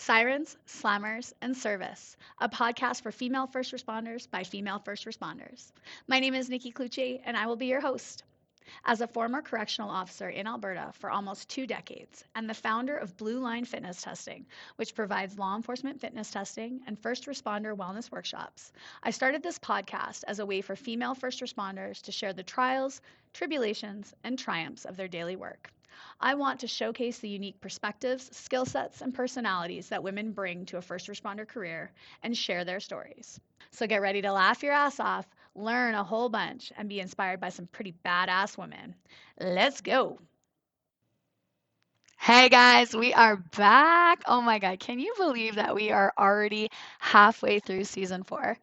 Sirens, Slammers, and Service, a podcast for female first responders by female first responders. My name is Nikki Cloutier, and I will be your host. As a former correctional officer in Alberta for almost 2 decades and the founder of Blue Line Fitness Testing, which provides law enforcement fitness testing and first responder wellness workshops, I started this podcast as a way for female first responders to share the trials, tribulations, and triumphs of their daily work. I want to showcase the unique perspectives, skill sets, and personalities that women bring to a first responder career and share their stories. So get ready to laugh your ass off, learn a whole bunch, and be inspired by some pretty badass women. Let's go. Hey guys, we are back. Oh my God, can you believe that we are already halfway through season 4?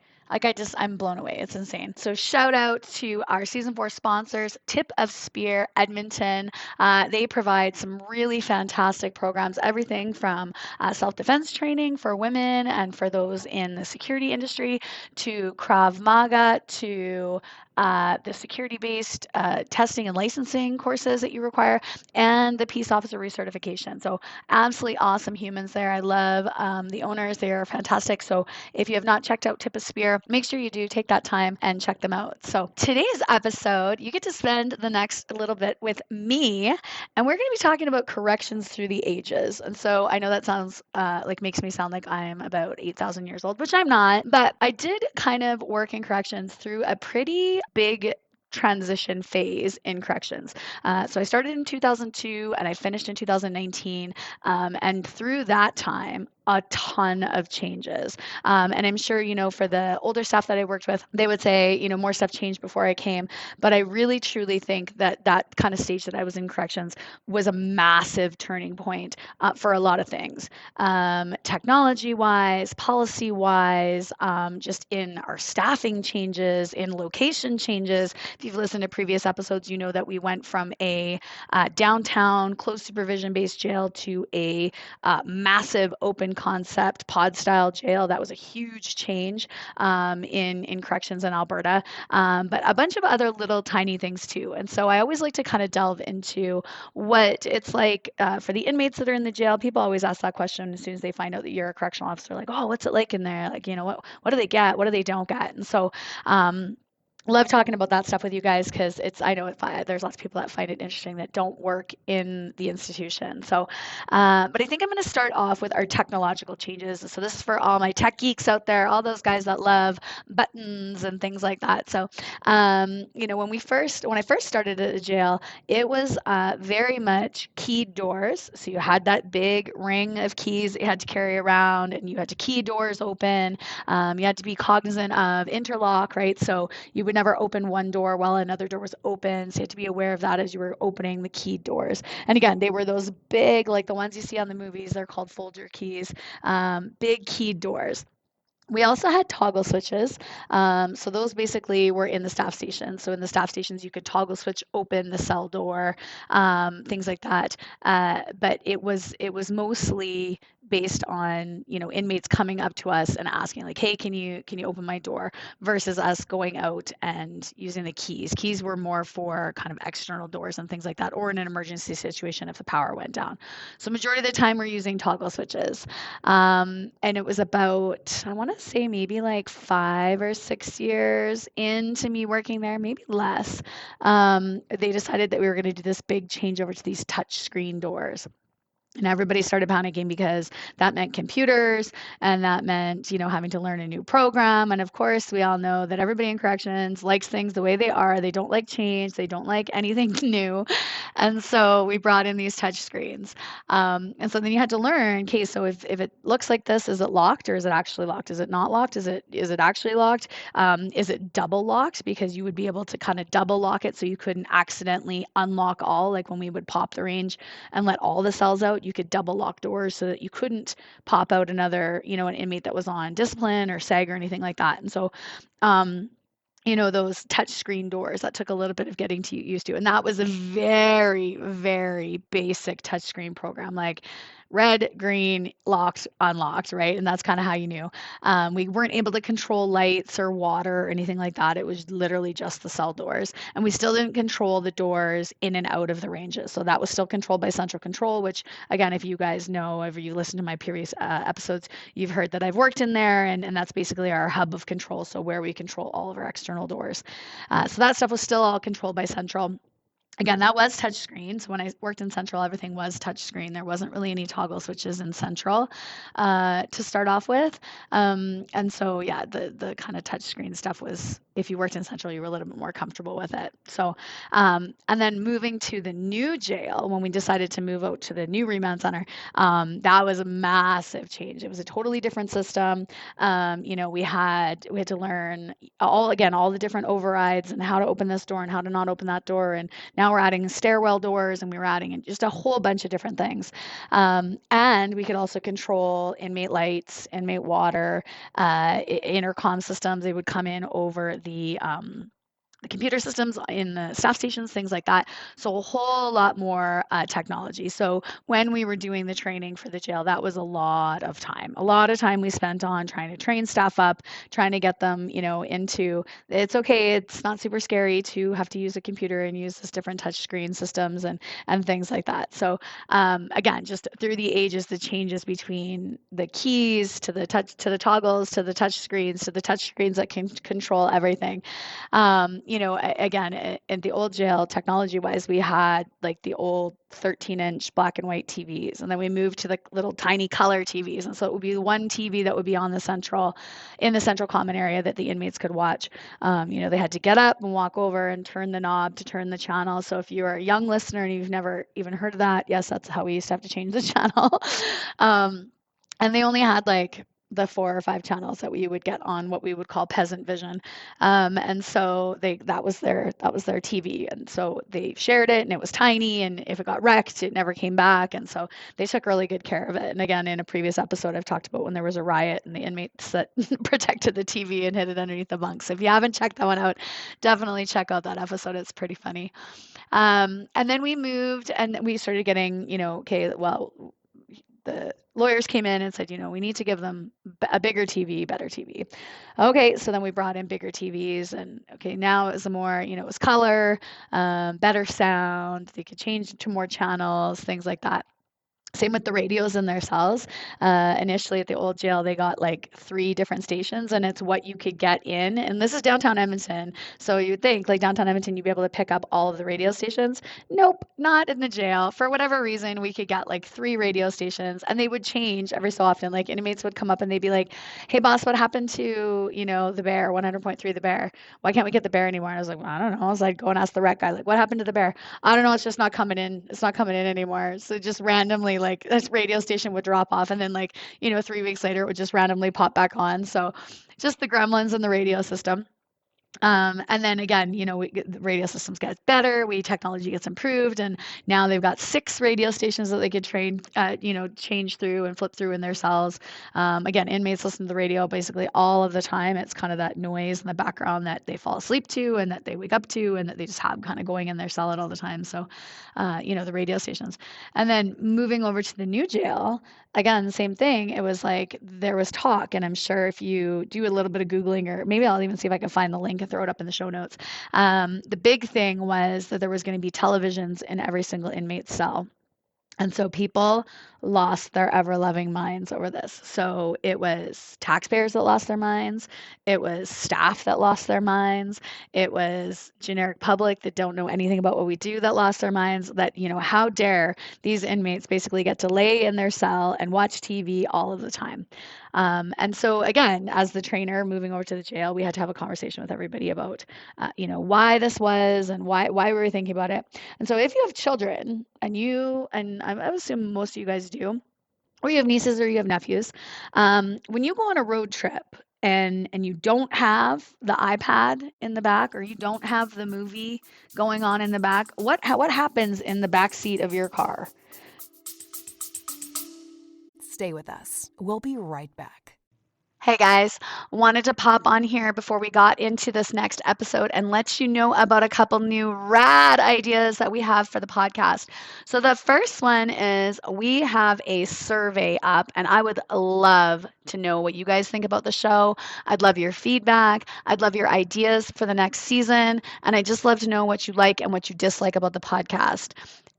I'm blown away. It's insane. So, shout out to our season 4 sponsors, Tip of Spear Edmonton. They provide some really fantastic programs, everything from self defense training for women and for those in the security industry to Krav Maga to the security based testing and licensing courses that you require, and the peace officer recertification. So, absolutely awesome humans there. I love the owners, they are fantastic. So, if you have not checked out Tip of Spear, make sure you do take that time and check them out. So, today's episode, you get to spend the next little bit with me, and we're going to be talking about corrections through the ages. And so, I know that sounds makes me sound like I'm about 8,000 years old, which I'm not, but I did kind of work in corrections through a pretty big transition phase in corrections. So I started in 2002 and I finished in 2019. And through that time, a ton of changes. And I'm sure, for the older staff that I worked with, they would say, more stuff changed before I came. But I really, truly think that that kind of stage that I was in corrections was a massive turning point for a lot of things. Technology wise, policy wise, just in our staffing changes, in location changes. If you've listened to previous episodes, you know that we went from a downtown closed supervision based jail to a massive open concept pod style jail. That was a huge change in corrections in Alberta, but a bunch of other little tiny things too. And so I always like to kind of delve into what it's like for the inmates that are in the jail. People always ask that question as soon as they find out that you're a correctional officer, like, oh, what's it like in there? Like, what do they get? What do they don't get? And so love talking about that stuff with you guys because I know there's lots of people that find it interesting that don't work in the institution. So, but I think I'm going to start off with our technological changes. So this is for all my tech geeks out there, all those guys that love buttons and things like that. So, when I first started at the jail, it was very much keyed doors. So you had that big ring of keys that you had to carry around, and you had to key doors open. You had to be cognizant of interlock, right? So you would never open one door while another door was open. So you had to be aware of that as you were opening the keyed doors. And again, they were those big, like the ones you see on the movies, they're called folger keys, big keyed doors. We also had toggle switches. So those basically were in the staff station. So in the staff stations, you could toggle switch open the cell door, things like that. But it was mostly based on inmates coming up to us and asking like, hey, can you open my door, versus us going out and using the keys. Keys were more for kind of external doors and things like that, or in an emergency situation if the power went down. So majority of the time we're using toggle switches. And it was about, I want to say maybe like 5 or 6 years into me working there, maybe less. They decided that we were going to do this big change over to these touch screen doors. And everybody started panicking because that meant computers, and that meant, having to learn a new program. And of course, we all know that everybody in corrections likes things the way they are. They don't like change. They don't like anything new. And so we brought in these touch screens. And so then you had to learn, okay, so if it looks like this, is it locked or is it actually locked? Is it not locked? Is it actually locked? Is it double locked? Because you would be able to kind of double lock it so you couldn't accidentally unlock all, like when we would pop the range and let all the cells out. You could double lock doors so that you couldn't pop out another, an inmate that was on discipline or SAG or anything like that. And so, those touch screen doors, that took a little bit of getting used to. And that was a very, very basic touch screen program. Like red, green, locked, unlocked, right? And that's kind of how you knew. We weren't able to control lights or water or anything like that. It was literally just the cell doors. And we still didn't control the doors in and out of the ranges. So that was still controlled by central control, which, again, if you guys know, if you listen to my previous episodes, you've heard that I've worked in there, and that's basically our hub of control. So where we control all of our external doors. So that stuff was still all controlled by central. Again, that was touchscreen. So when I worked in Central, everything was touchscreen. There wasn't really any toggle switches in Central to start off with. And so, yeah, the kind of touchscreen stuff was, if you worked in Central, you were a little bit more comfortable with it. So, and then moving to the new jail, when we decided to move out to the new remand center, that was a massive change. It was a totally different system. We had to learn all the different overrides and how to open this door and how to not open that door. And now we're adding stairwell doors, and we were adding just a whole bunch of different things. And we could also control inmate lights, inmate water, intercom systems. They would come in over the computer systems in the staff stations, things like that. So a whole lot more technology. So when we were doing the training for the jail, that was a lot of time. A lot of time we spent on trying to train staff up, trying to get them, into it's okay. It's not super scary to have to use a computer and use this different touch screen systems and things like that. So again, just through the ages, the changes between the keys to the toggles to the touch screens to the touch screens that can control everything. Again, in the old jail, technology-wise, we had like the old 13-inch black and white TVs, and then we moved to the little tiny color TVs, and so it would be one TV that would be on in the central common area that the inmates could watch. They had to get up and walk over and turn the knob to turn the channel. So if you are a young listener and you've never even heard of that, yes, that's how we used to have to change the channel. And they only had like the 4 or 5 channels that we would get on what we would call peasant vision. And so that was their TV. And so they shared it, and it was tiny, and if it got wrecked, it never came back. And so they took really good care of it. And again, in a previous episode, I've talked about when there was a riot and the inmates that protected the TV and hid it underneath the bunks. If you haven't checked that one out, definitely check out that episode. It's pretty funny. And then we moved and we started getting, the lawyers came in and said, we need to give them a bigger TV, better TV. Okay, so then we brought in bigger TVs, and okay, now it was it was color, better sound. They could change to more channels, things like that. Same with the radios in their cells. Initially at the old jail, they got like 3 different stations, and it's what you could get in. And this is downtown Edmonton. So you'd think like downtown Edmonton, you'd be able to pick up all of the radio stations. Nope, not in the jail. For whatever reason, we could get like 3 radio stations, and they would change every so often. Like inmates would come up and they'd be like, "Hey boss, what happened to, the Bear, 100.3 the Bear? Why can't we get the Bear anymore?" And I was like, well, I don't know. I was like, go and ask the rec guy, like, what happened to the Bear? I don't know. It's just not coming in. It's not coming in anymore. So just randomly, like this radio station would drop off, and then 3 weeks later it would just randomly pop back on. So just the gremlins in the radio system. And then again, the radio systems get better, technology gets improved, and now they've got 6 radio stations that they could change through and flip through in their cells. Again, inmates listen to the radio basically all of the time. It's kind of that noise in the background that they fall asleep to and that they wake up to and that they just have kind of going in their cell at all the time. So, the radio stations. And then moving over to the new jail, again, same thing. It was like there was talk, and I'm sure if you do a little bit of Googling, or maybe I'll even see if I can find the link and throw it up in the show notes. The big thing was that there was going to be televisions in every single inmate cell. And so people lost their ever-loving minds over this. So it was taxpayers that lost their minds. It was staff that lost their minds. It was generic public that don't know anything about what we do that lost their minds. That, how dare these inmates basically get to lay in their cell and watch TV all of the time. And so again, as the trainer moving over to the jail, we had to have a conversation with everybody about, why this was and why we were thinking about it. And so if you have children and I assume most of you guys do, or you have nieces or you have nephews, when you go on a road trip and you don't have the iPad in the back, or you don't have the movie going on in the back, what happens in the back seat of your car? Stay with us. We'll be right back. Hey guys, wanted to pop on here before we got into this next episode and let you know about a couple new rad ideas that we have for the podcast. So, the first one is we have a survey up, and I would love to know what you guys think about the show. I'd love your feedback. I'd love your ideas for the next season. And I just love to know what you like and what you dislike about the podcast.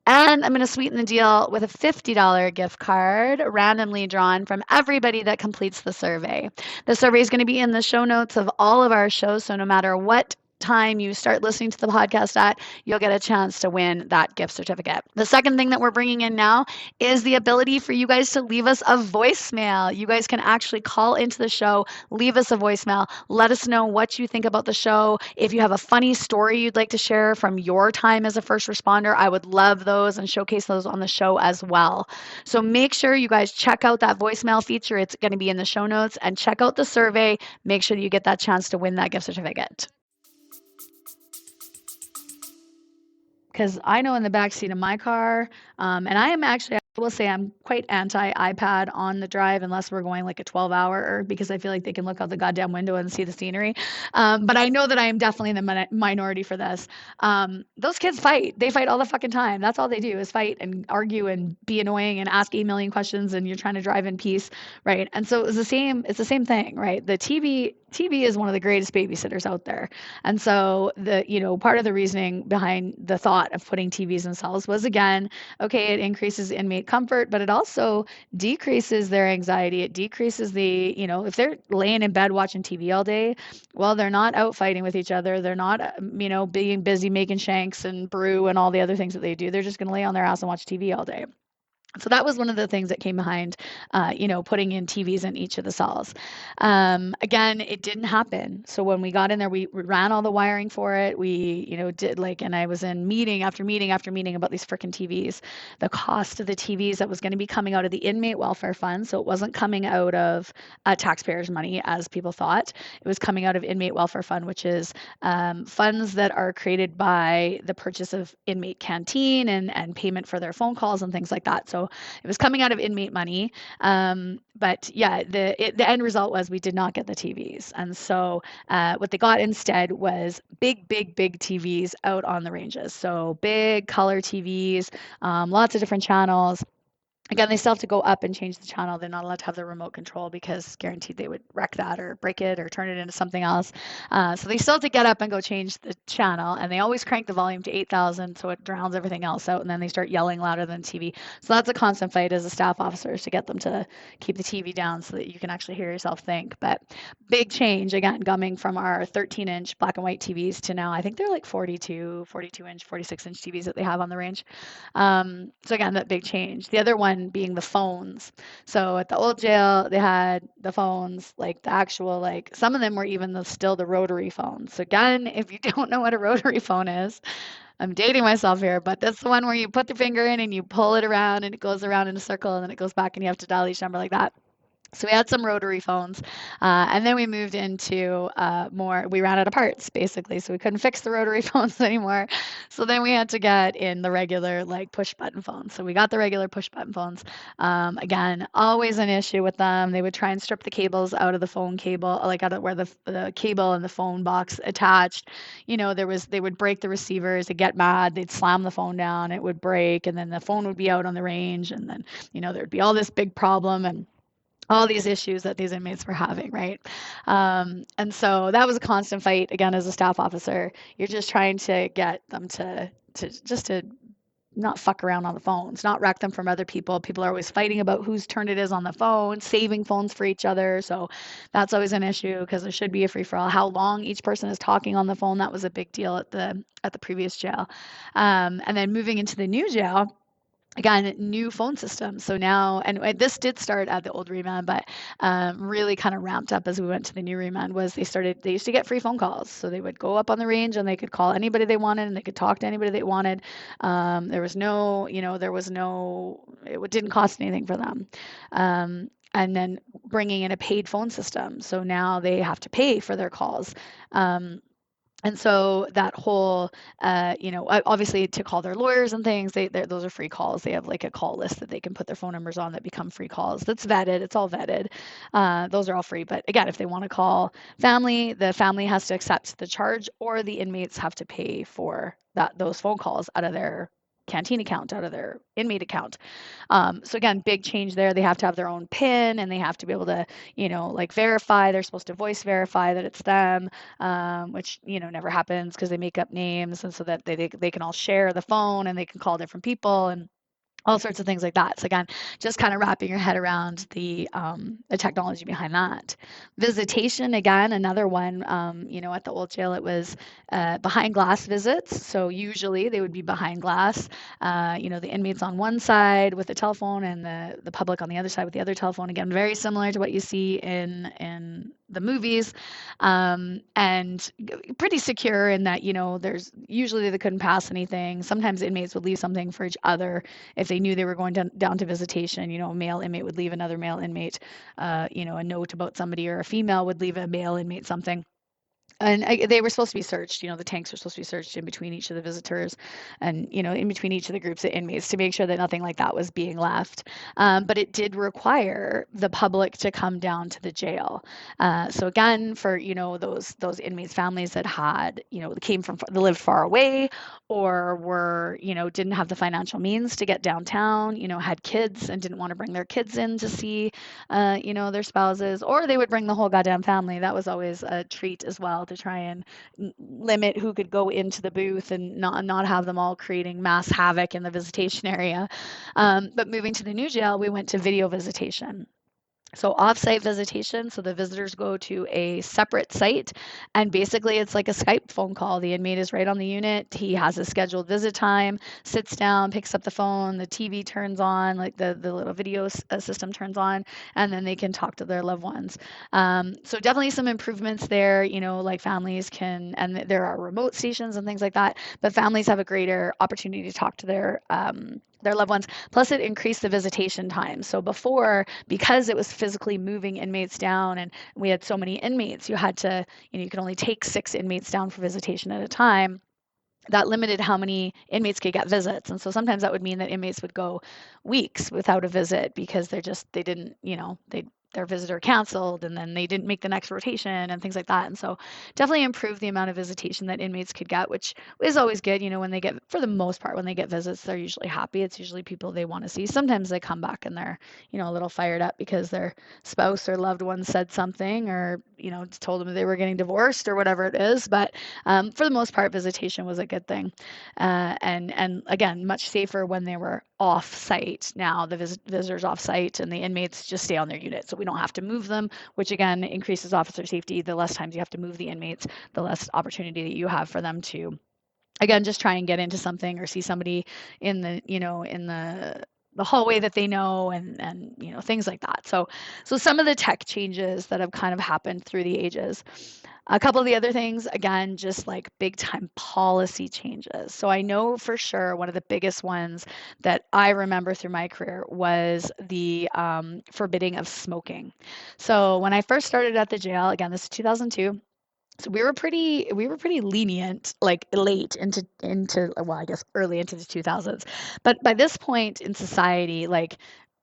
And I'm going to sweeten the deal with a $50 gift card randomly drawn from everybody that completes the survey. The survey is going to be in the show notes of all of our shows. So no matter what time you start listening to the podcast at, you'll get a chance to win that gift certificate. The second thing that we're bringing in now is the ability for you guys to leave us a voicemail. You guys can actually call into the show, leave us a voicemail, let us know what you think about the show. If you have a funny story you'd like to share from your time as a first responder, I would love those and showcase those on the show as well. So make sure you guys check out that voicemail feature. It's going to be in the show notes, and check out the survey. Make sure you get that chance to win that gift certificate. Because I know in the back seat of my car, and I am actually, I will say I'm quite anti iPad on the drive unless we're going like a 12-hour, because I feel like they can look out the goddamn window and see the scenery. But I know that I am definitely in the minority for this. Those kids fight. They fight all the fucking time. That's all they do is fight and argue and be annoying and ask 8 million questions, and you're trying to drive in peace, right? And so it's the same thing, right? The TV is one of the greatest babysitters out there. And so part of the reasoning behind the thought of putting TVs in cells was, again, okay, it increases inmate comfort, but it also decreases their anxiety. It decreases if they're laying in bed watching TV all day, well, they're not out fighting with each other. They're not, being busy making shanks and brew and all the other things that they do. They're just going to lay on their ass and watch TV all day. So that was one of the things that came behind, putting in TVs in each of the cells. Again, it didn't happen. So when we got in there, we ran all the wiring for it. We, did and I was in meeting after meeting after meeting about these freaking TVs. The cost of the TVs that was going to be coming out of the inmate welfare fund. So it wasn't coming out of taxpayers' money as people thought. It was coming out of inmate welfare fund, which is funds that are created by the purchase of inmate canteen and payment for their phone calls and things like that. So it was coming out of inmate money. But yeah, the end result was we did not get the TVs. And so what they got instead was big TVs out on the ranges. So big color TVs, lots of different channels. Again, they still have to go up and change the channel. They're not allowed to have the remote control because guaranteed they would wreck that or break it or turn it into something else. So they still have to get up and go change the channel. And they always crank the volume to 8,000 so it drowns everything else out. And then they start yelling louder than TV. So that's a constant fight as a staff officer to get them to keep the TV down so that you can actually hear yourself think. But big change, again, coming from our 13-inch black and white TVs to now, I think they're like 42-inch, 46-inch TVs that they have on the range. So again, that big change. The other one being the phones. So at the old jail, they had the phones, like the actual, some of them were even still the rotary phones. So again, if you don't know what a rotary phone is, I'm dating myself here, but that's the one where you put the finger in and you pull it around and it goes around in a circle and then it goes back and you have to dial each number like that. So we had some rotary phones, and then we moved into we ran out of parts, basically, so we couldn't fix the rotary phones anymore. So then we had to get in the regular, push button phones. So we got the regular push button phones. Again, always an issue with them. They would try and strip the cables out of the phone cable, out of where the cable and the phone box attached. They would break the receivers. They'd get mad. They'd slam the phone down. It would break, and then the phone would be out on the range, and then, there'd be all this big problem and all these issues that these inmates were having, right? And so that was a constant fight, again, as a staff officer. You're just trying to get them to not fuck around on the phones, not wreck them from other people. People are always fighting about whose turn it is on the phone, saving phones for each other. So that's always an issue because there should be a free-for-all. How long each person is talking on the phone, that was a big deal at the previous jail. And then moving into the new jail, again, new phone system. So now, and this did start at the old remand, but really kind of ramped up as we went to the new remand, was they used to get free phone calls. So they would go up on the range and they could call anybody they wanted and they could talk to anybody they wanted. It didn't cost anything for them. And then bringing in a paid phone system. So now they have to pay for their calls. And so that whole, obviously to call their lawyers and things, those are free calls. They have like a call list that they can put their phone numbers on that become free calls. That's vetted. It's all vetted. Those are all free. But again, if they want to call family, the family has to accept the charge, or the inmates have to pay for those phone calls out of their canteen account, out of their inmate account. So again, big change there. They have to have their own PIN, and they have to be able to, like verify. They're supposed to voice verify that it's them, which, never happens because they make up names, and so that they can all share the phone and they can call different people and all sorts of things like that. So again, just kind of wrapping your head around the technology behind that. Visitation, again, another one. At the old jail, it was behind glass visits. So usually they would be behind glass. The inmates on one side with the telephone, and the public on the other side with the other telephone. Again, very similar to what you see in the movies, and pretty secure in that, there's usually they couldn't pass anything. Sometimes inmates would leave something for each other if they knew they were going down to visitation. A male inmate would leave another male inmate, a note about somebody, or a female would leave a male inmate something. And they were supposed to be searched. The tanks were supposed to be searched in between each of the visitors, and in between each of the groups of inmates, to make sure that nothing like that was being left. But it did require the public to come down to the jail. So again, for those inmates' families that had came from that lived far away, or were didn't have the financial means to get downtown, had kids and didn't want to bring their kids in to see their spouses, or they would bring the whole goddamn family. That was always a treat as well, to try and limit who could go into the booth and not have them all creating mass havoc in the visitation area. But moving to the new jail, we went to video visitation. So off-site visitation, so the visitors go to a separate site, and basically it's like a Skype phone call. The inmate is right on the unit. He has a scheduled visit time, sits down, picks up the phone, the TV turns on, like the little video system turns on, and then they can talk to their loved ones. So definitely some improvements there, like families can, and there are remote stations and things like that, but families have a greater opportunity to talk to their loved ones. Plus, it increased the visitation time. So before, because it was physically moving inmates down, and we had so many inmates, you had to, you could only take 6 inmates down for visitation at a time. That limited how many inmates could get visits. And so sometimes that would mean that inmates would go weeks without a visit because they didn't, their visitor canceled, and then they didn't make the next rotation and things like that. And so definitely improved the amount of visitation that inmates could get, which is always good. When they get, for the most part, when they get visits, they're usually happy. It's usually people they want to see. Sometimes they come back and they're, a little fired up because their spouse or loved one said something, or, told them they were getting divorced or whatever it is. But for the most part, visitation was a good thing. And again, much safer when they were off site. Now the visitors off site, and the inmates just stay on their unit. So we don't have to move them, which again increases officer safety. The less times you have to move the inmates, the less opportunity that you have for them to, again, just try and get into something or see somebody in the hallway that they know, and things like that. So some of the tech changes that have kind of happened through the ages. A couple of the other things, again, just like big time policy changes. So I know for sure one of the biggest ones that I remember through my career was the forbidding of smoking. So when I first started at the jail, again, this is 2002. So we were pretty lenient, like late into well, I guess early into the 2000s. But by this point in society, like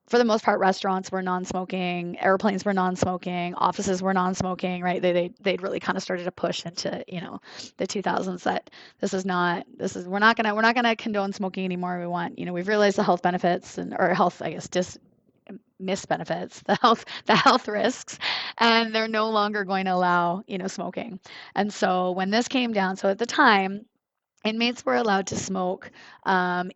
for the most part, restaurants were non-smoking, airplanes were non-smoking, offices were non-smoking, right? They'd really kind of started to push into, the 2000s, that we're not gonna condone smoking anymore. We've realized the health benefits, or health, I guess, misbenefits, the health risks, and they're no longer going to allow, smoking. And so when this came down, so at the time, inmates were allowed to smoke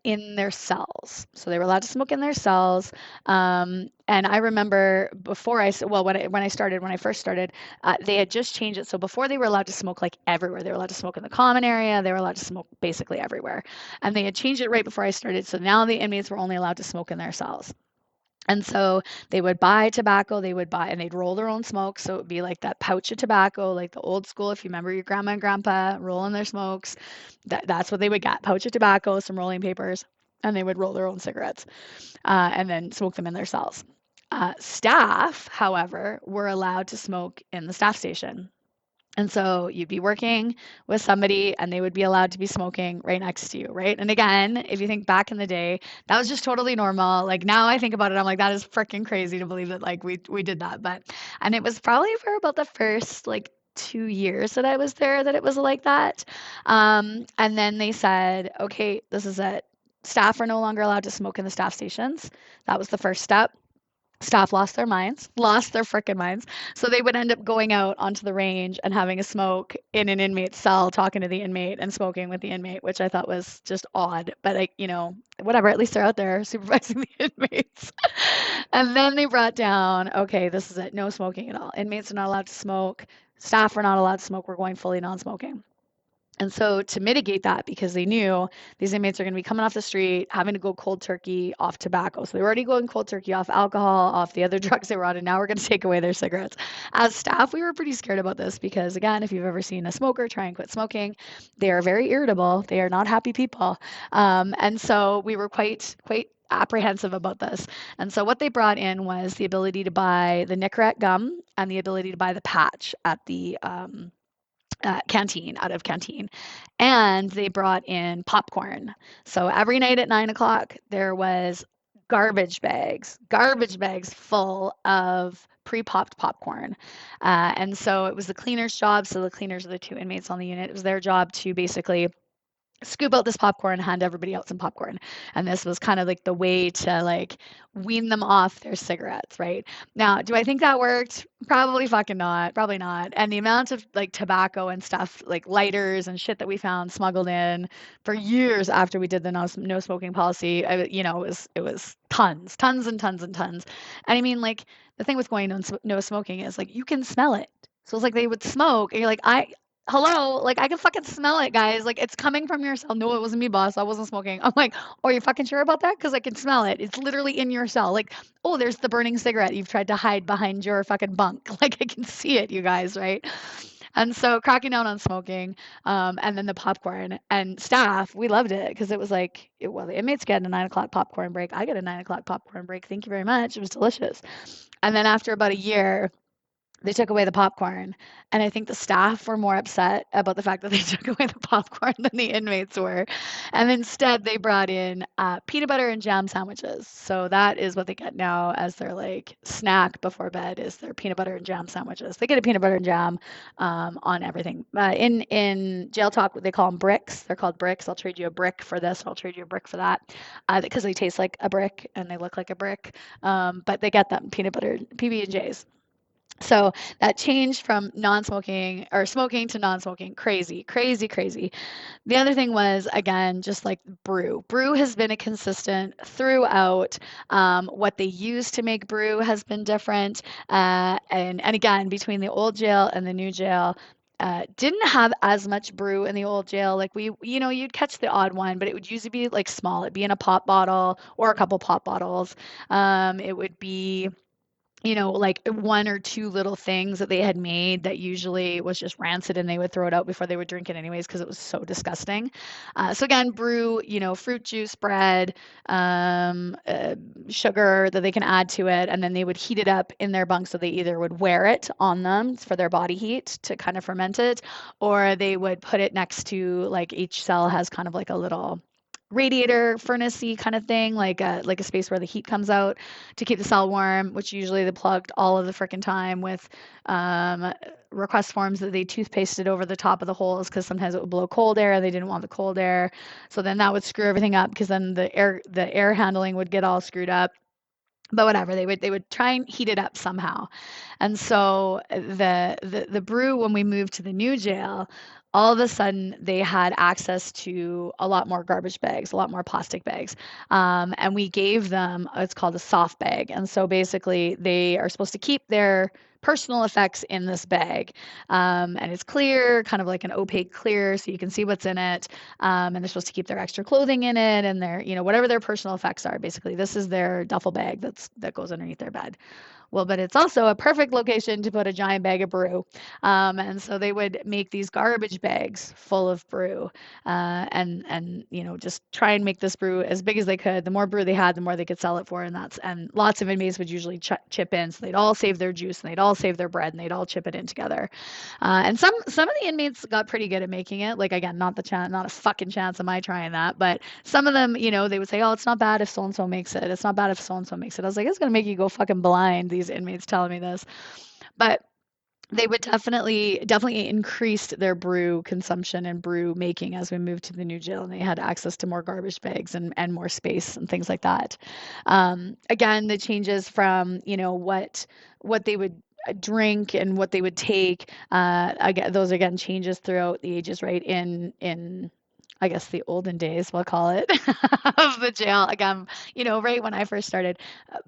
in their cells. So they were allowed to smoke in their cells. And I remember when I first started, they had just changed it. So before, they were allowed to smoke like everywhere. They were allowed to smoke in the common area. They were allowed to smoke basically everywhere. And they had changed it right before I started. So now the inmates were only allowed to smoke in their cells. And so they would buy tobacco, and they'd roll their own smoke. So it would be like that pouch of tobacco, like the old school, if you remember your grandma and grandpa rolling their smokes, that's what they would get: pouch of tobacco, some rolling papers, and they would roll their own cigarettes, and then smoke them in their cells. Staff, however, were allowed to smoke in the staff station. And so you'd be working with somebody and they would be allowed to be smoking right next to you, right? And again, if you think back in the day, that was just totally normal. Like now I think about it, I'm like, that is freaking crazy to believe that like we did that. But and it was probably for about the first like 2 years that I was there that it was like that. And then they said, okay, this is it. Staff are no longer allowed to smoke in the staff stations. That was the first step. Staff lost their frickin' minds. So they would end up going out onto the range and having a smoke in an inmate's cell, talking to the inmate and smoking with the inmate, which I thought was just odd. But like, whatever, at least they're out there supervising the inmates. And then they brought down, okay, this is it, no smoking at all. Inmates are not allowed to smoke. Staff are not allowed to smoke. We're going fully non-smoking. And so to mitigate that, because they knew these inmates are going to be coming off the street, having to go cold turkey off tobacco. So they were already going cold turkey off alcohol, off the other drugs they were on, and now we're going to take away their cigarettes. As staff, we were pretty scared about this because, again, if you've ever seen a smoker try and quit smoking, they are very irritable. They are not happy people. And so we were quite apprehensive about this. And so what they brought in was the ability to buy the Nicorette gum and the ability to buy the patch at the canteen, out of canteen. And they brought in popcorn. So every night at 9 o'clock, there was garbage bags full of pre-popped popcorn. And so it was the cleaner's job. So the cleaners are the two inmates on the unit. It was their job to basically scoop out this popcorn, hand everybody else some popcorn. And this was kind of like the way to like wean them off their cigarettes, right? Now, do I think that worked? Probably fucking not. Probably not. And the amount of like tobacco and stuff, like lighters and shit that we found smuggled in for years after we did the no smoking policy, it was tons and tons and tons. And I mean, like the thing with going no smoking is like you can smell it. So it's like they would smoke, and you're like, hello, like I can fucking smell it, guys. Like it's coming from your cell. No, it wasn't me, boss. I wasn't smoking. I'm like, are you fucking sure about that? Because I can smell it. It's literally in your cell. Like, oh, there's the burning cigarette you've tried to hide behind your fucking bunk. Like I can see it, you guys, right? And so cracking down on smoking, and then the popcorn and staff, we loved it because it was like, well, the inmates get a 9 o'clock popcorn break. I get a 9 o'clock popcorn break. Thank you very much. It was delicious. And then after about a year, they took away the popcorn. And I think the staff were more upset about the fact that they took away the popcorn than the inmates were. And instead, they brought in peanut butter and jam sandwiches. So that is what they get now as their like snack before bed is their peanut butter and jam sandwiches. They get a peanut butter and jam on everything. In jail talk, they call them bricks. They're called bricks. I'll trade you a brick for this. I'll trade you a brick for that because they taste like a brick and they look like a brick. But they get them peanut butter PB&Js. So that changed from non-smoking or smoking to non-smoking. Crazy, crazy, crazy. The other thing was, again, just like brew. Brew has been a consistent throughout. What they use to make brew has been different. And again, between the old jail and the new jail, didn't have as much brew in the old jail. Like you'd catch the odd one, but it would usually be like small. It'd be in a pop bottle or a couple pop bottles. It would be like one or two little things that they had made that usually was just rancid and they would throw it out before they would drink it anyways because it was so disgusting. So again, brew, fruit juice, bread, sugar that they can add to it, and then they would heat it up in their bunk so they either would wear it on them for their body heat to kind of ferment it, or they would put it next to like each cell has kind of like a little radiator furnace-y kind of thing, like a space where the heat comes out to keep the cell warm, which usually they plugged all of the frickin' time with request forms that they toothpasted over the top of the holes because sometimes it would blow cold air. They didn't want the cold air. So then that would screw everything up because then the air handling would get all screwed up. But whatever, they would try and heat it up somehow. And so the brew, when we moved to the new jail, all of a sudden they had access to a lot more garbage bags, a lot more plastic bags. And we gave them, it's called a soft bag. And so basically they are supposed to keep their personal effects in this bag. And it's clear, kind of like an opaque clear, so you can see what's in it. And they're supposed to keep their extra clothing in it and their, whatever their personal effects are. Basically, this is their duffel bag that goes underneath their bed. Well, but it's also a perfect location to put a giant bag of brew. And so they would make these garbage bags full of brew, and just try and make this brew as big as they could. The more brew they had, the more they could sell it for, and lots of inmates would usually chip in. So they'd all save their juice and they'd all save their bread and they'd all chip it in together. And some of the inmates got pretty good at making it. Like again, not a fucking chance am I trying that. But some of them, they would say, "Oh, it's not bad if so and so makes it. It's not bad if so and so makes it." I was like, "It's gonna make you go fucking blind." These inmates telling me this, but they would definitely increased their brew consumption and brew making as we moved to the new jail, and they had access to more garbage bags and more space and things like that. Again, the changes from what they would drink and what they would take. Again, those again changes throughout the ages, right? In I guess the olden days, we'll call it, of the jail. Again, right when I first started,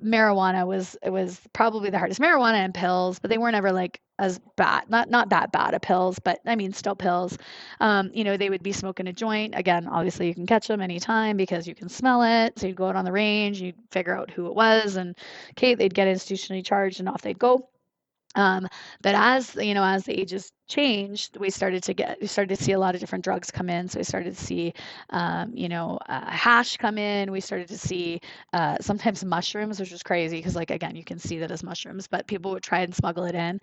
marijuana was probably the hardest. Marijuana and pills, but they weren't ever like as bad. Not that bad of pills, but I mean still pills. They would be smoking a joint. Again, obviously you can catch them anytime because you can smell it. So you'd go out on the range, you'd figure out who it was, and okay, they'd get institutionally charged and off they'd go. Um, but as the ages changed, we started to see a lot of different drugs come in. So we started to see, hash come in. We started to see sometimes mushrooms, which was crazy because, like, again, you can see that as mushrooms, but people would try and smuggle it in.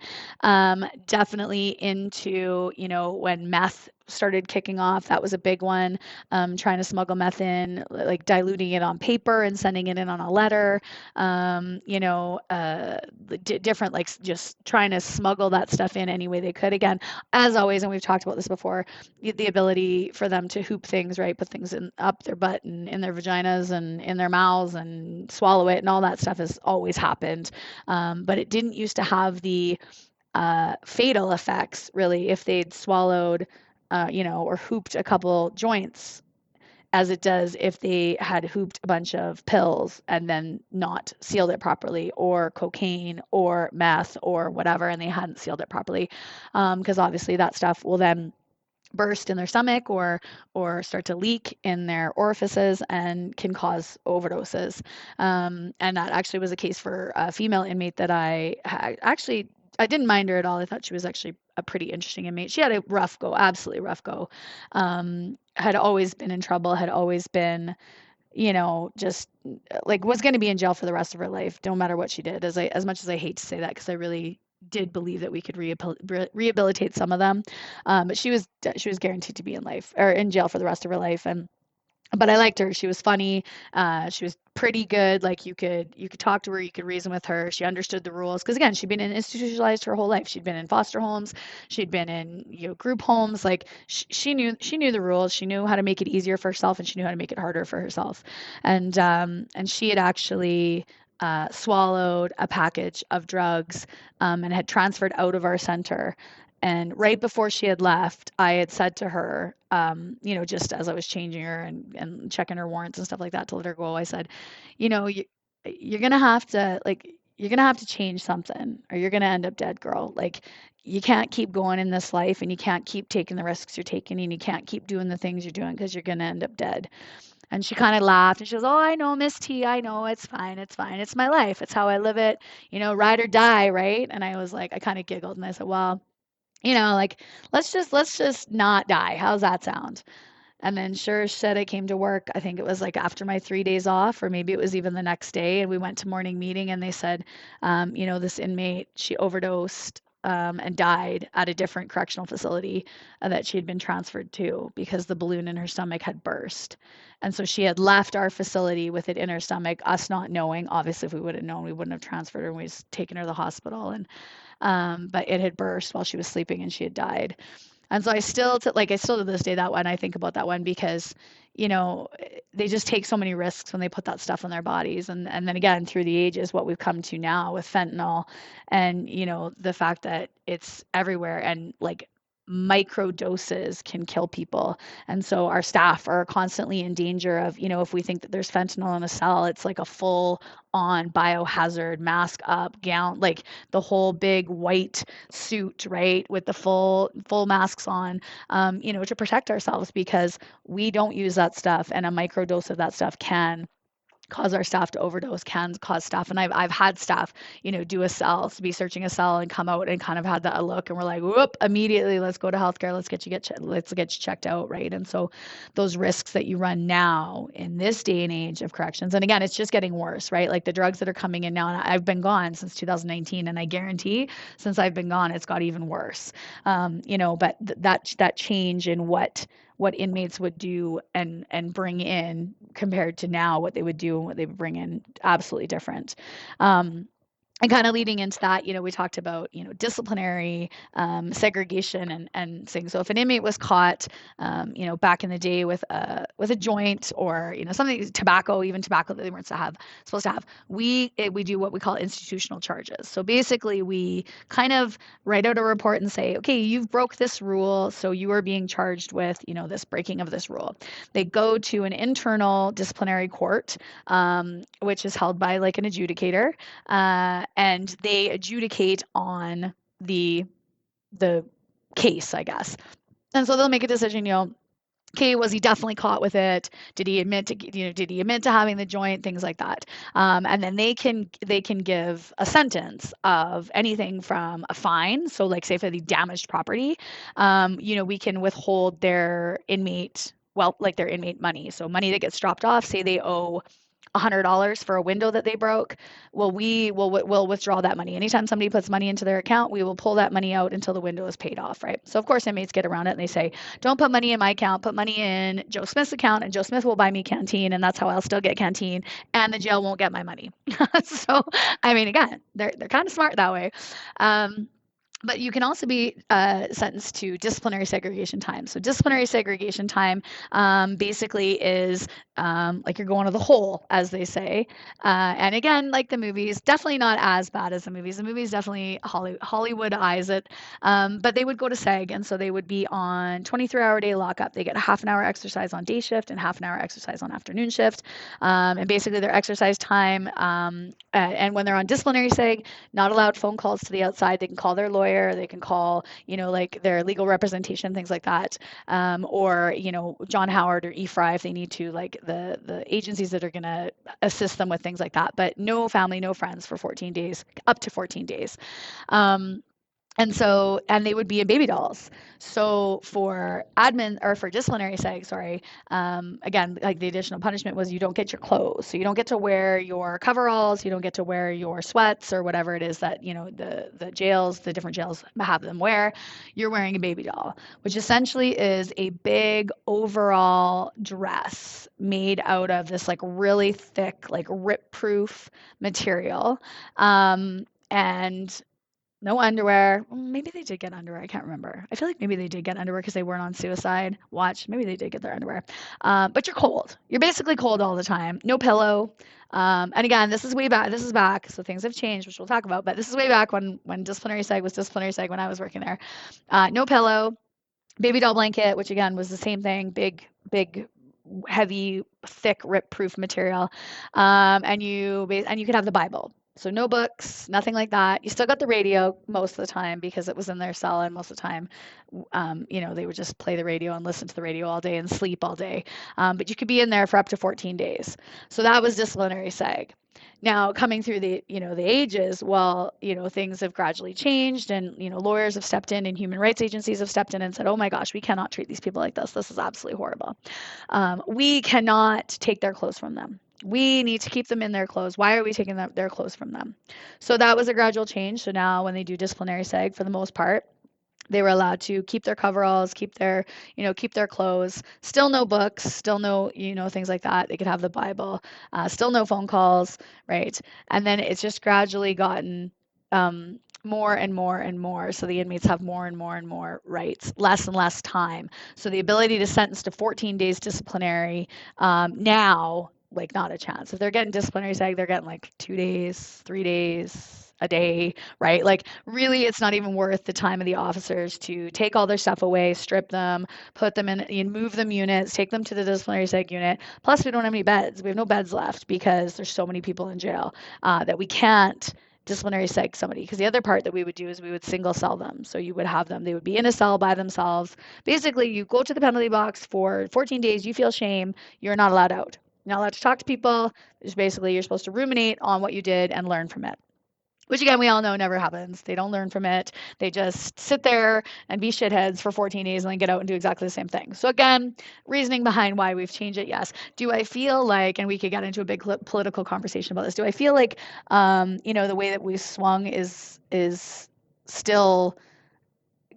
Definitely into, when meth started kicking off, that was a big one. Trying to smuggle meth in, like diluting it on paper and sending it in on a letter. Different, like just trying to smuggle that stuff in any way they could. Again, as always, and we've talked about this before, the ability for them to hoop things, right? Put things in up their butt and in their vaginas and in their mouths and swallow it and all that stuff has always happened. But it didn't used to have the fatal effects really if they'd swallowed, or hooped a couple joints as it does if they had hooped a bunch of pills and then not sealed it properly, or cocaine or meth or whatever, and they hadn't sealed it properly. Because obviously that stuff will then burst in their stomach or start to leak in their orifices and can cause overdoses. And that actually was a case for a female inmate that I didn't mind her at all. I thought she was actually a pretty interesting inmate. She had a rough go, absolutely rough go. Had always been in trouble, had always been, just like was going to be in jail for the rest of her life, no matter what she did. As much as I hate to say that, because I really did believe that we could rehabilitate some of them, but she was guaranteed to be in life or in jail for the rest of her life. And but I liked her. She was funny. She was pretty good. Like you could talk to her, you could reason with her. She understood the rules because again, she'd been institutionalized her whole life. She'd been in foster homes. She'd been in group homes. Like she knew the rules. She knew how to make it easier for herself, and she knew how to make it harder for herself. And she had actually swallowed a package of drugs, and had transferred out of our center. And right before she had left, I had said to her, just as I was changing her and checking her warrants and stuff like that to let her go, I said, you're gonna have to change something, or you're gonna end up dead, girl. Like you can't keep going in this life, and you can't keep taking the risks you're taking, and you can't keep doing the things you're doing because you're gonna end up dead. And she kind of laughed and she goes, "Oh, I know, Miss T. I know. It's fine. It's fine. It's my life. It's how I live it. Ride or die, right?" And I was like, I kind of giggled and I said, "Well, like let's just not die. How's that sound?" And then sure as shit, I came to work. I think it was like after my 3 days off, or maybe it was even the next day. And we went to morning meeting and they said, this inmate, she overdosed, and died at a different correctional facility that she had been transferred to because the balloon in her stomach had burst. And so she had left our facility with it in her stomach, us not knowing. Obviously, if we would have known, we wouldn't have transferred her and we just taken her to the hospital. And but it had burst while she was sleeping and she had died. And so I still to this day that one, I think about that one because, they just take so many risks when they put that stuff on their bodies. And then again, through the ages, what we've come to now with fentanyl and, the fact that it's everywhere and like micro doses can kill people. And so our staff are constantly in danger of, if we think that there's fentanyl in a cell, it's like a full on biohazard, mask up, gown, like the whole big white suit, right, with the full masks on, to protect ourselves because we don't use that stuff, and a micro dose of that stuff can cause our staff to overdose, can cause staff. And I've had staff, do a cell, be searching a cell and come out and kind of had that look, and we're like, whoop, immediately, let's go to healthcare, let's get you checked out, right? And so those risks that you run now in this day and age of corrections, and again, it's just getting worse, right? Like the drugs that are coming in now, and I've been gone since 2019, and I guarantee since I've been gone, it's got even worse. But that change in what inmates would do and bring in compared to now, what they would do and what they would bring in, absolutely different. And kind of leading into that, we talked about, disciplinary segregation and things. So if an inmate was caught, back in the day with a joint or, something, even tobacco that they weren't supposed to have, we do what we call institutional charges. So basically we kind of write out a report and say, okay, you've broke this rule, so you are being charged with, this breaking of this rule. They go to an internal disciplinary court, which is held by like an adjudicator. And they adjudicate on the case, I guess. And so they'll make a decision, okay, was he definitely caught with it? Did he admit to having the joint? Things like that. And then they can give a sentence of anything from a fine. So like say for the damaged property, we can withhold their inmate money. So money that gets dropped off, say they owe $100 for a window that they broke. Well, we'll withdraw that money. Anytime somebody puts money into their account, we will pull that money out until the window is paid off, right? So of course inmates get around it and they say, don't put money in my account, put money in Joe Smith's account, and Joe Smith will buy me canteen, and that's how I'll still get canteen, and the jail won't get my money. So, I mean, again, they're kind of smart that way. But you can also be sentenced to disciplinary segregation time. So disciplinary segregation time basically is like you're going to the hole, as they say. And again, like the movies, definitely not as bad as the movies. The movies definitely Hollywoodize it. But they would go to seg, and so they would be on 23-hour day lockup. They get half an hour exercise on day shift and half an hour exercise on afternoon shift. And basically their exercise time, and when they're on disciplinary seg, not allowed phone calls to the outside. They can call their lawyer. They can call, like their legal representation, things like that. Or, John Howard or E-Fry if they need to, like the agencies that are going to assist them with things like that. But no family, no friends for 14 days, up to 14 days. And they would be in baby dolls. So for disciplinary seg, again, like the additional punishment was you don't get your clothes. So you don't get to wear your coveralls, you don't get to wear your sweats or whatever it is that, the different jails have them wear. You're wearing a baby doll, which essentially is a big overall dress made out of this like really thick, like rip-proof material. And no underwear. Maybe they did get underwear. I can't remember. I feel like maybe they did get underwear because they weren't on suicide watch. Maybe they did get their underwear. But you're cold. You're basically cold all the time. No pillow. And again, this is way back. This is back. So things have changed, which we'll talk about. But this is way back when disciplinary seg was disciplinary seg when I was working there. No pillow. Baby doll blanket, which again was the same thing. Big, heavy, thick, rip-proof material. And you could have the Bible. So no books, nothing like that. You still got the radio most of the time because it was in their cell, and most of the time, they would just play the radio and listen to the radio all day and sleep all day. But you could be in there for up to 14 days. So that was disciplinary seg. Now, coming through the ages, things have gradually changed, and, lawyers have stepped in and human rights agencies have stepped in and said, oh my gosh, we cannot treat these people like this. This is absolutely horrible. We cannot take their clothes from them. We need to keep them in their clothes. Why are we taking their clothes from them? So that was a gradual change. So now when they do disciplinary seg, for the most part, they were allowed to keep their coveralls, keep their clothes, still no books, still no, things like that. They could have the Bible, still no phone calls, right? And then it's just gradually gotten more and more and more. So the inmates have more and more and more rights, less and less time. So the ability to sentence to 14 days disciplinary now, like not a chance. If they're getting disciplinary seg, they're getting like 2 days, 3 days, a day, right? Like really, it's not even worth the time of the officers to take all their stuff away, strip them, put them in, move them units, take them to the disciplinary seg unit. Plus, we don't have any beds. We have no beds left because there's so many people in jail that we can't disciplinary seg somebody. Because the other part that we would do is we would single cell them. So you would have them, they would be in a cell by themselves. Basically, you go to the penalty box for 14 days, you feel shame, you're not allowed out. You're not allowed to talk to people. It's basically you're supposed to ruminate on what you did and learn from it. Which again, we all know never happens. They don't learn from it. They just sit there and be shitheads for 14 days and then get out and do exactly the same thing. So again, reasoning behind why we've changed it, yes. Do I feel like, and we could get into a big political conversation about this, do I feel like, the way that we swung is still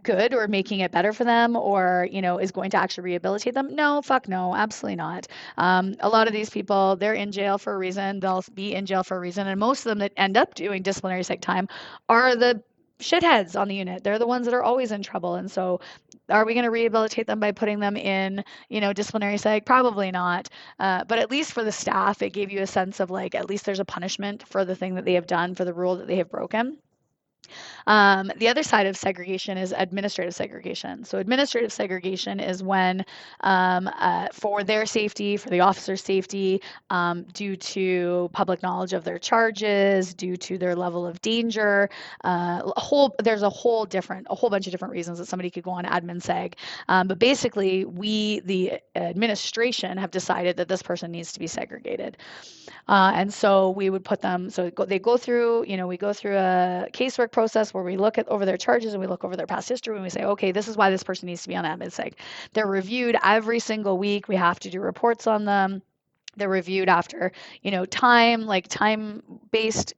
good or making it better for them or is going to actually rehabilitate them? No, fuck no, absolutely not. A lot of these people, they're in jail for a reason. They'll be in jail for a reason, and most of them that end up doing disciplinary psych time are the shitheads on the unit. They're the ones that are always in trouble. And so are we going to rehabilitate them by putting them in disciplinary psych? Probably not. But at least for the staff, it gave you a sense of like, at least there's a punishment for the thing that they have done, for the rule that they have broken. The other side of segregation is administrative segregation. So administrative segregation is when, for their safety, for the officer's safety, due to public knowledge of their charges, due to their level of danger, there's a whole bunch of different reasons that somebody could go on admin seg. But basically, we, the administration, have decided that this person needs to be segregated. And so we would put them, they go through, we go through a casework process where we look at over their charges and we look over their past history and we say, okay, this is why this person needs to be on admin seg. They're reviewed every single week. We have to do reports on them. They're reviewed after, time-based,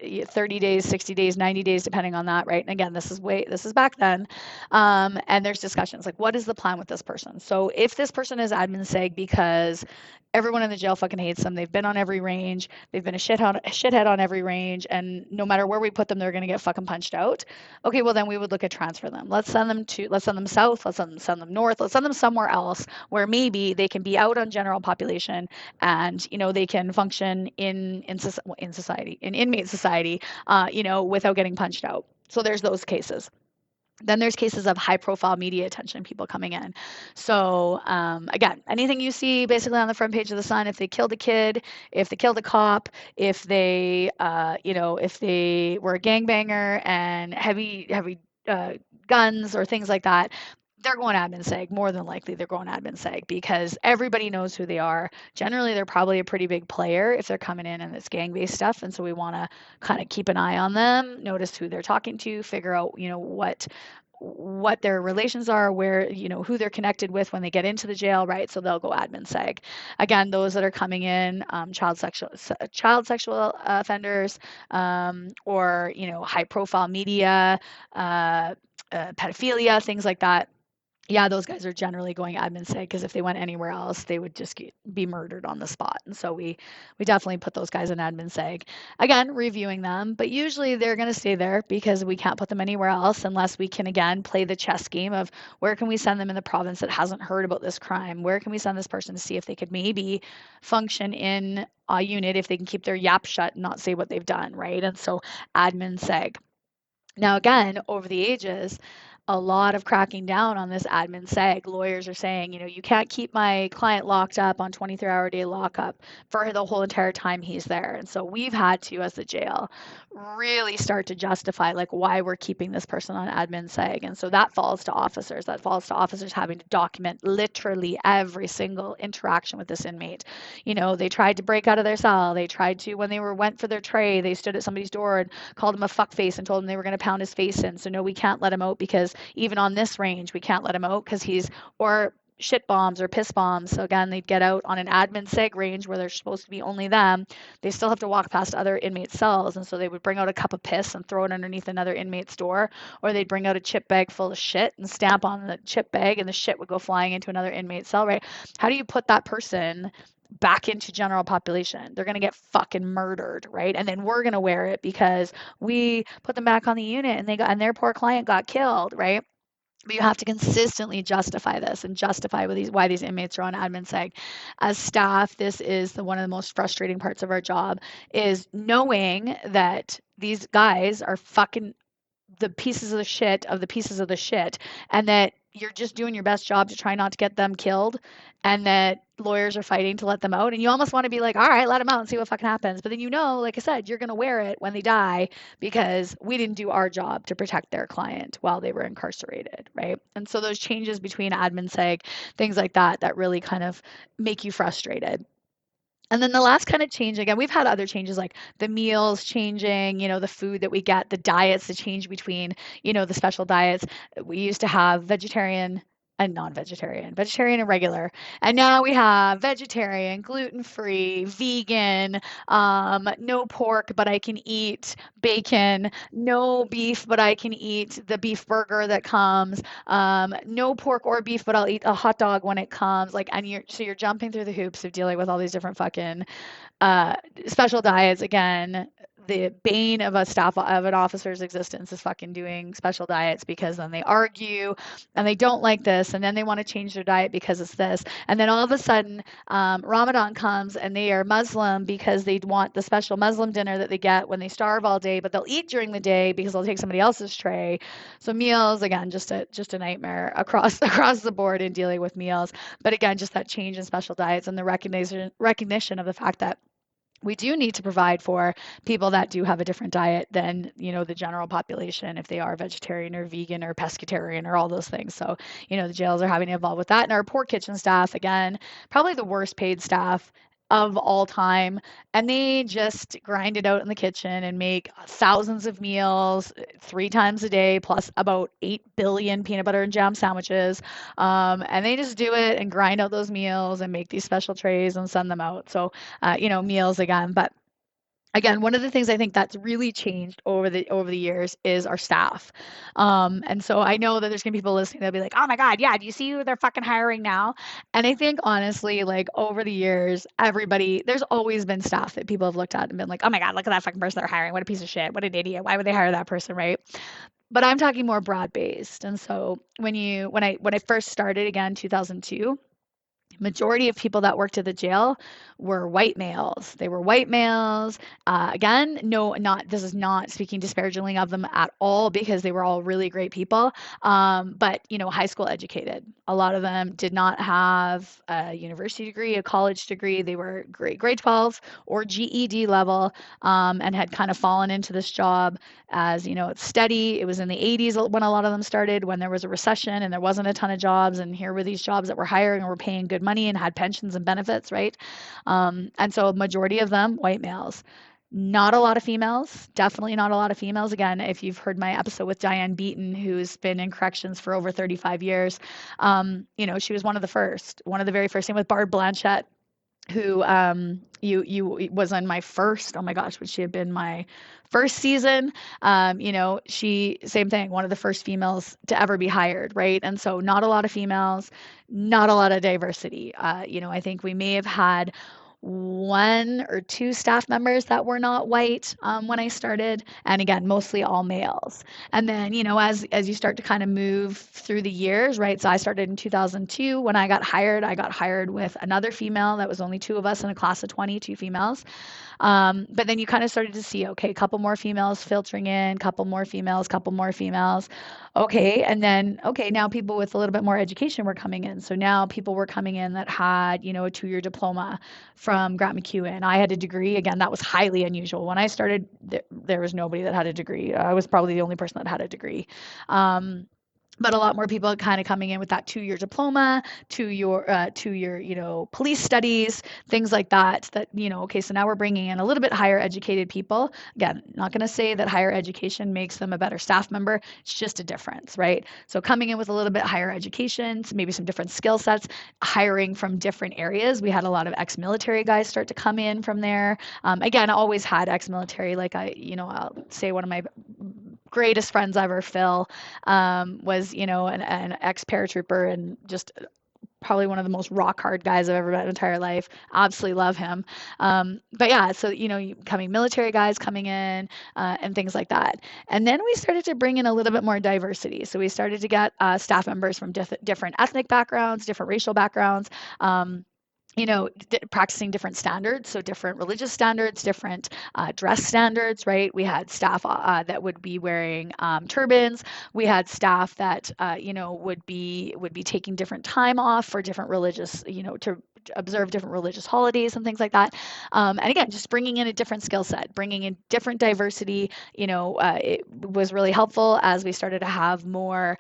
30 days, 60 days, 90 days, depending on that, right? And again, this is back then. And there's discussions like, what is the plan with this person? So if this person is admin seg because everyone in the jail fucking hates them, they've been on every range, they've been a shithead on every range, and no matter where we put them, they're going to get fucking punched out. Okay, well then we would look at transfer them. Let's send them south, let's send them north, let's send them somewhere else where maybe they can be out on general population and they can function in society, in inmate society, without getting punched out. So there's those cases. Then there's cases of high profile media attention, people coming in. So again, anything you see basically on the front page of the Sun, if they killed a kid, if they killed a cop, if they, if they were a gangbanger and heavy guns or things like that, they're going admin seg. More than likely, they're going admin seg because everybody knows who they are. Generally, they're probably a pretty big player if they're coming in and it's gang-based stuff. And so we want to kind of keep an eye on them, notice who they're talking to, figure out, what their relations are, where, who they're connected with when they get into the jail, right? So they'll go admin seg. Again, those that are coming in, child sexual offenders, or, high profile media, pedophilia, things like that. Yeah, those guys are generally going admin seg because if they went anywhere else, they would just be murdered on the spot. And so we definitely put those guys in admin seg. Again, reviewing them, but usually they're going to stay there because we can't put them anywhere else unless we can, again, play the chess game of where can we send them in the province that hasn't heard about this crime? Where can we send this person to see if they could maybe function in a unit, if they can keep their yap shut and not say what they've done, right? And so admin seg. Now, again, over the ages, a lot of cracking down on this admin seg. Lawyers are saying, you can't keep my client locked up on 23-hour day lockup for the whole entire time he's there. And so we've had to, as the jail, really start to justify like why we're keeping this person on admin seg. And so that falls to officers. That falls to officers having to document literally every single interaction with this inmate. They tried to break out of their cell. They tried to, when they went for their tray, they stood at somebody's door and called him a fuckface and told him they were going to pound his face in. So no, we can't let him out because even on this range, we can't let him out because or shit bombs or piss bombs. So again, they'd get out on an admin seg range where they're supposed to be only them. They still have to walk past other inmate cells. And so they would bring out a cup of piss and throw it underneath another inmate's door, or they'd bring out a chip bag full of shit and stamp on the chip bag and the shit would go flying into another inmate cell, right? How do you put that person back into general population? They're going to get fucking murdered, right? And then we're going to wear it because we put them back on the unit and their poor client got killed, right? But you have to consistently justify this and justify why these inmates are on admin seg. As staff, this is one of the most frustrating parts of our job, is knowing that these guys are fucking the pieces of the shit of the pieces of the shit, and that you're just doing your best job to try not to get them killed, and that lawyers are fighting to let them out, and you almost want to be like, all right, let them out and see what fucking happens. But then, like I said, you're going to wear it when they die because we didn't do our job to protect their client while they were incarcerated, right? And so those changes between admin seg, things like that really kind of make you frustrated. And then the last kind of change, again, we've had other changes like the meals changing, the food that we get, the diets, the change between, the special diets. We used to have vegetarian and non-vegetarian, vegetarian and regular. And now we have vegetarian, gluten-free, vegan, no pork, but I can eat bacon, no beef, but I can eat the beef burger that comes, no pork or beef, but I'll eat a hot dog when it comes. Like, and you're jumping through the hoops of dealing with all these different fucking uh, special diets. Again, the bane of a staff of an officer's existence is fucking doing special diets, because then they argue and they don't like this, and then they want to change their diet because it's this, and then all of a sudden Ramadan comes and they are Muslim because they want the special Muslim dinner that they get when they starve all day, but they'll eat during the day because they'll take somebody else's tray. So meals, again, just a nightmare across the board in dealing with meals. But again, just that change in special diets and the recognition of the fact that we do need to provide for people that do have a different diet than, the general population, if they are vegetarian or vegan or pescatarian or all those things. So, the jails are having to evolve with that. And our poor kitchen staff, again, probably the worst paid staff of all time. And they just grind it out in the kitchen and make thousands of meals 3 times a day, plus about 8 billion peanut butter and jam sandwiches. And they just do it and grind out those meals and make these special trays and send them out. So, meals again. But again, one of the things I think that's really changed over the years is our staff. And so I know that there's gonna be people listening that'll be like, "Oh my God, yeah, do you see who they're fucking hiring now?" And I think honestly, like over the years, there's always been staff that people have looked at and been like, "Oh my God, look at that fucking person they're hiring. What a piece of shit. What an idiot. Why would they hire that person?" Right? But I'm talking more broad based. And so when I first started again, 2002, majority of people that worked at the jail were white males. They were white males. Again, no, not this is not speaking disparagingly of them at all, because they were all really great people. But high school educated. A lot of them did not have a university degree, a college degree. They were grade 12 or GED level, and had kind of fallen into this job as it's steady. It was in the 80s when a lot of them started, when there was a recession and there wasn't a ton of jobs, and here were these jobs that were hiring and were paying good money and had pensions and benefits, right? And so a majority of them white males. Not a lot of females, definitely not a lot of females. Again, if you've heard my episode with Diane Beaton, who's been in corrections for over 35 years, she was one of the very first. Same with Barb Blanchette, who you was on my first, oh my gosh, would she have been my first season? She, same thing, one of the first females to ever be hired, right? And so not a lot of females, not a lot of diversity. I think we may have had one or two staff members that were not white when I started, and again, mostly all males. And then, as you start to kind of move through the years, right? So I started in 2002. When I got hired with another female. That was only two of us in a class of 20, two females. But then you kind of started to see, okay, a couple more females filtering in, couple more females, couple more females. Okay, and then okay, now people with a little bit more education were coming in. So now people were coming in that had, a 2-year diploma from Grant McEwen. I had a degree. Again, that was highly unusual. When I started, there was nobody that had a degree. I was probably the only person that had a degree. But a lot more people kind of coming in with that 2-year diploma, two-year, police studies, things like that. Okay, so now we're bringing in a little bit higher educated people. Again, not going to say that higher education makes them a better staff member. It's just a difference, right? So coming in with a little bit higher education, so maybe some different skill sets, hiring from different areas. We had a lot of ex-military guys start to come in from there. Again, I always had ex-military. Like I'll say one of my greatest friends ever, Phil, was, an ex-paratrooper and just probably one of the most rock hard guys I've ever met in my entire life. Absolutely love him. But yeah, so, coming military guys coming in and things like that. And then we started to bring in a little bit more diversity. So we started to get staff members from different ethnic backgrounds, different racial backgrounds. Practicing different standards, so different religious standards, different dress standards, right? We had staff that would be wearing turbans. We had staff that, would be taking different time off for different religious, to observe different religious holidays and things like that. And again, just bringing in a different skill set, bringing in different diversity, it was really helpful as we started to have more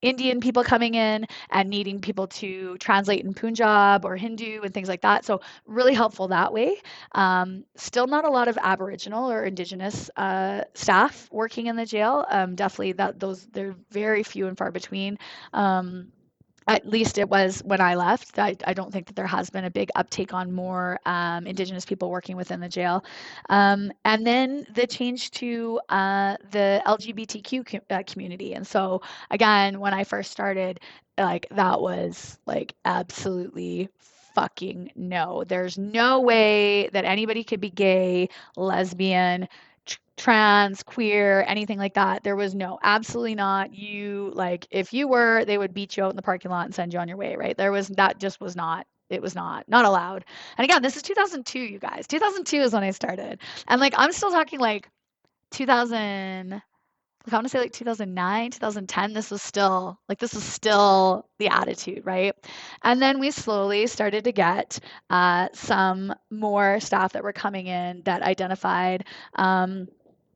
Indian people coming in and needing people to translate in Punjab or Hindu and things like that. So really helpful that way. Still not a lot of Aboriginal or Indigenous staff working in the jail. Definitely that those they're very few and far between. Um, at least it was when I left. I don't think that there has been a big uptake on more Indigenous people working within the jail. And then the change to the LGBTQ community. And so, again, when I first started, like that was like absolutely fucking no. There's no way that anybody could be gay, lesbian, trans, queer, anything like that. There was no, absolutely not. You like, if you were, they would beat you out in the parking lot and send you on your way, right? There was that just was not. It was not allowed. And again, this is 2002, you guys. 2002 is when I started, and like I'm still talking like 2000. Like, I want to say like 2009, 2010. This was still the attitude, right? And then we slowly started to get some more staff that were coming in that identified.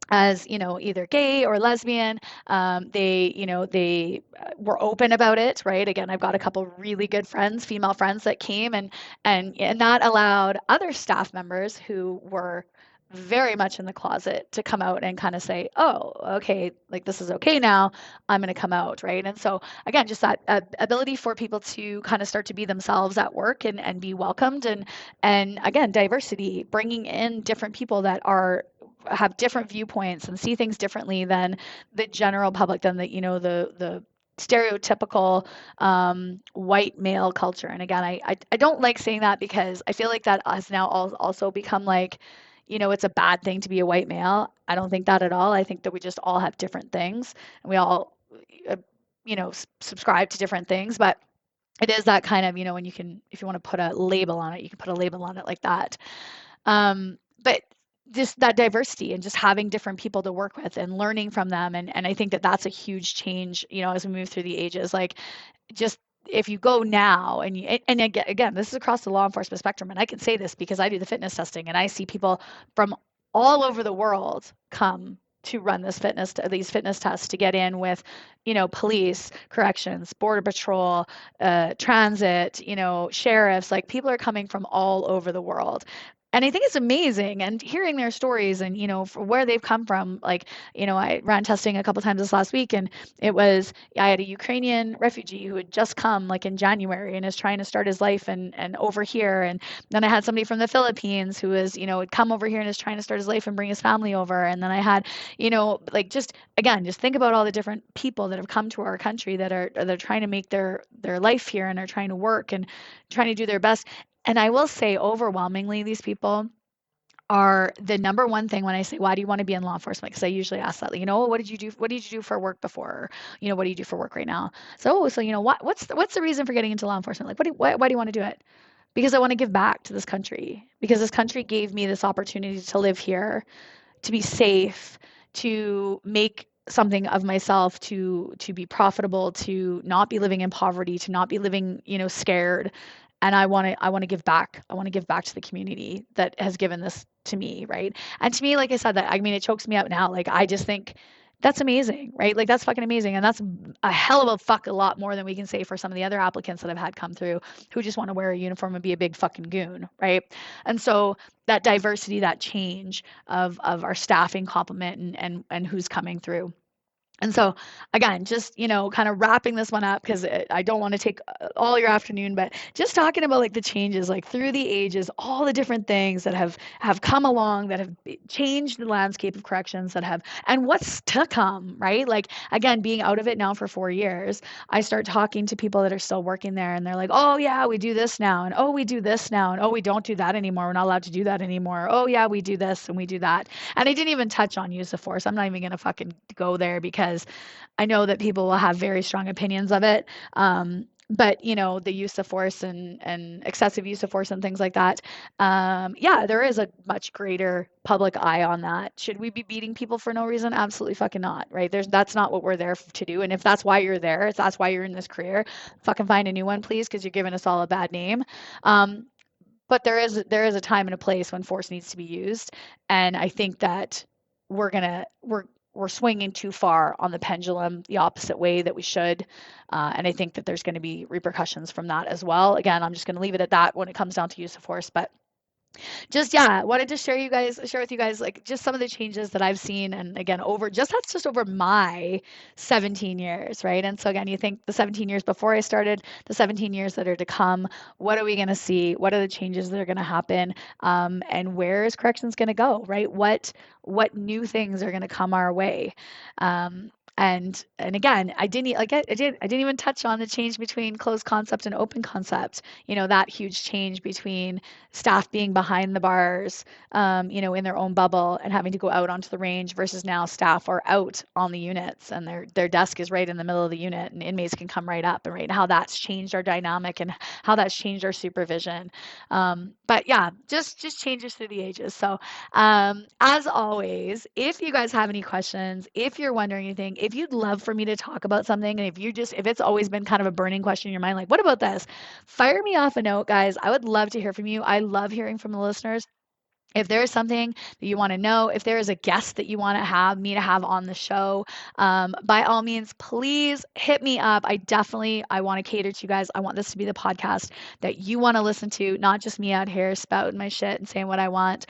As either gay or lesbian. They were open about it, right? Again, I've got a couple really good friends, female friends, that came, and that allowed other staff members who were very much in the closet to come out and kind of say, oh, okay, like this is okay now, I'm going to come out, right? And so again, just that ability for people to kind of start to be themselves at work and be welcomed, and again, diversity, bringing in different people that are have different viewpoints and see things differently than the general public, than the stereotypical white male culture. And again, I don't like saying that, because I feel like that has now also become like, it's a bad thing to be a white male. I don't think that at all. I think that we just all have different things, and we all, uh, subscribe to different things. But it is that kind of, when you can, if you want to put a label on it, you can put a label on it like that. But just that diversity and just having different people to work with and learning from them. And I think that that's a huge change, as we move through the ages. Like, just if you go now and again, this is across the law enforcement spectrum, and I can say this because I do the fitness testing and I see people from all over the world come to run these fitness tests to get in with, police, corrections, border patrol, transit, sheriffs. Like, people are coming from all over the world. And I think it's amazing, and hearing their stories and, for where they've come from. Like, I ran testing a couple times this last week, and I had a Ukrainian refugee who had just come like in January and is trying to start his life and over here. And then I had somebody from the Philippines who is, had come over here and is trying to start his life and bring his family over. And then I had, like, just again, just think about all the different people that have come to our country that are trying to make their life here and are trying to work and trying to do their best. And I will say, overwhelmingly, these people are the number one thing when I say, why do you want to be in law enforcement? Because I usually ask that, like, what did you do? What did you do for work before? Or, what do you do for work right now? So what's the reason for getting into law enforcement? Like, why do you want to do it? Because I want to give back to this country. Because this country gave me this opportunity to live here, to be safe, to make something of myself, to be profitable, to not be living in poverty, to not be living, scared. And I want to give back. I want to give back to the community that has given this to me, right? And to me, like I said, that, I mean, it chokes me up now. Like, I just think that's amazing, right? Like, that's fucking amazing. And that's a hell of a lot more than we can say for some of the other applicants that I've had come through who just want to wear a uniform and be a big fucking goon, right? And so that diversity, that change of our staffing complement and who's coming through. And so, again, just, kind of wrapping this one up, because I don't want to take all your afternoon, but just talking about like the changes, like through the ages, all the different things that have come along, that have changed the landscape of corrections, and what's to come, right? Like, again, being out of it now for 4 years, I start talking to people that are still working there, and they're like, oh yeah, we do this now, and oh, we do this now, and oh, we don't do that anymore. We're not allowed to do that anymore. Oh yeah, we do this and we do that. And I didn't even touch on use of force. I'm not even going to fucking go there, because I know that people will have very strong opinions of it. But the use of force and excessive use of force and things like that. Yeah, there is a much greater public eye on that. Should we be beating people for no reason? Absolutely fucking not, right? That's not what we're there to do. And if that's why you're there, if that's why you're in this career, fucking find a new one, please, because you're giving us all a bad name. But there is a time and a place when force needs to be used, and I think that we're we're swinging too far on the pendulum the opposite way that we should. And I think that there's going to be repercussions from that as well. Again, I'm just going to leave it at that when it comes down to use of force. But just yeah, wanted to share with you guys like just some of the changes that I've seen, and again over just that's just over my 17 years, right? And so again, you think the 17 years before I started, the 17 years that are to come, what are we going to see? What are the changes that are going to happen? And where is corrections going to go, right? What new things are going to come our way? And again, I didn't even touch on the change between closed concept and open concept. You know, that huge change between staff being behind the bars, in their own bubble and having to go out onto the range versus now staff are out on the units and their desk is right in the middle of the unit and inmates can come right up, and right, how that's changed our dynamic and how that's changed our supervision. But yeah, just changes through the ages. So as always, if you guys have any questions, if you're wondering anything, if you'd love for me to talk about something, and if it's always been kind of a burning question in your mind, like, what about this? Fire me off a note, guys. I would love to hear from you. I love hearing from the listeners. If there is something that you want to know, if there is a guest that you want to have me to have on the show, by all means, please hit me up. I want to cater to you guys. I want this to be the podcast that you want to listen to, not just me out here spouting my shit and saying what I want.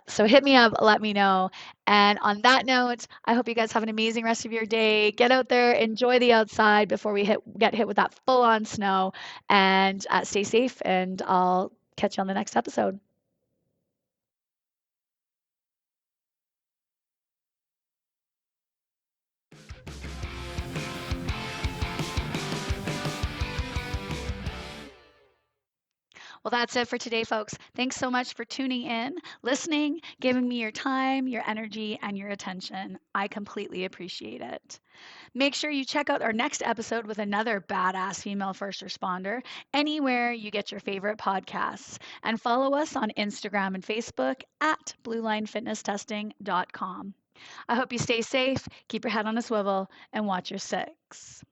So hit me up, let me know. And on that note, I hope you guys have an amazing rest of your day. Get out there, enjoy the outside before we get hit with that full on snow, and stay safe. And I'll catch you on the next episode. Well, that's it for today, folks. Thanks so much for tuning in, listening, giving me your time, your energy, and your attention. I completely appreciate it. Make sure you check out our next episode with another badass female first responder anywhere you get your favorite podcasts. And follow us on Instagram and Facebook at bluelinefitnesstesting.com. I hope you stay safe, keep your head on a swivel, and watch your six.